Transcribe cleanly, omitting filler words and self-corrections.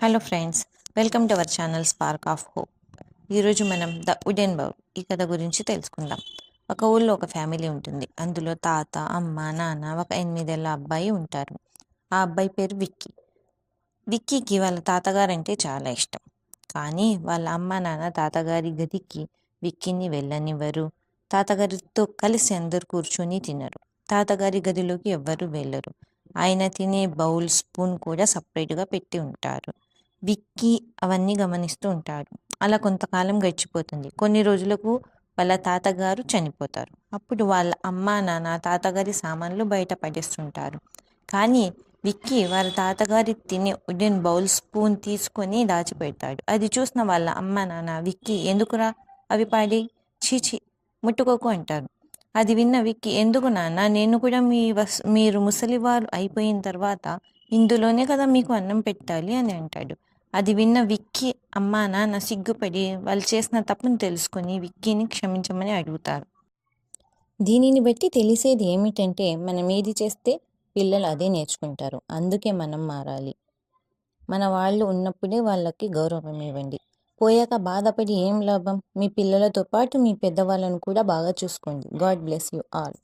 Hello friends, welcome to our channel spark of hope. ఈరోజు మనం the wooden bowl ఈ కథ గురించి తెలుసుకుందాం. ఒక ఊళ్ళో ఒక ఫ్యామిలీ ఉంటుంది. అందులో తాత, అమ్మ, నాన్న, ఒక 8 ఏళ్ల అబ్బాయి ఉంటారు. ఆ అబ్బాయి పేరు విక్కీ. విక్కీకి వాళ్ళ తాతగారంటే చాలా ఇష్టం. కానీ వాళ్ళ అమ్మ నాన్న తాతగారి గదికి విక్కీని వెళ్ళనివ్వరు. తాతగారితో కలిసి అందరు కూర్చొని తినరు. తాతగారి గదిలోకి ఎవ్వరూ వెళ్ళరు. ఆయన తినే బౌల్, స్పూన్ కూడా సపరేట్గా పెట్టి ఉంటారు. విక్కీ అవన్నీ గమనిస్తూ ఉంటాడు. అలా కొంతకాలం గడిచిపోతుంది. కొన్ని రోజులకు వాళ్ళ తాతగారు చనిపోతారు. అప్పుడు వాళ్ళ అమ్మ నాన్న తాతగారి సామాన్లు బయట పడేస్తుంటారు. కానీ విక్కీ వాళ్ళ తాతగారి తినే వుడెన్ బౌల్, స్పూన్ తీసుకొని దాచిపెడతాడు. అది చూసిన వాళ్ళ అమ్మ నాన్న, విక్కీ ఎందుకురా అవి పాడి, చీచి ముట్టుకోకు అంటారు. అది విన్న విక్కీ, ఎందుకు నాన్న, నేను కూడా మీరు ముసలివారు అయిపోయిన తర్వాత ఇందులోనే కదా మీకు అన్నం పెట్టాలి అని అంటాడు. అది విన్న విక్కీ అమ్మా నాన్న సిగ్గుపడి వాళ్ళు చేసిన తప్పును తెలుసుకొని విక్కీని క్షమించమని అడుగుతారు. దీనిని బట్టి తెలిసేది ఏమిటంటే, మనం ఏది చేస్తే పిల్లలు అదే నేర్చుకుంటారు. అందుకే మనం మారాలి. మన వాళ్ళు ఉన్నప్పుడే వాళ్ళకి గౌరవం ఇవ్వండి. పోయాక బాధపడి ఏం లాభం? మీ పిల్లలతో పాటు మీ పెద్దవాళ్ళను కూడా బాగా చూసుకోండి. God bless you all.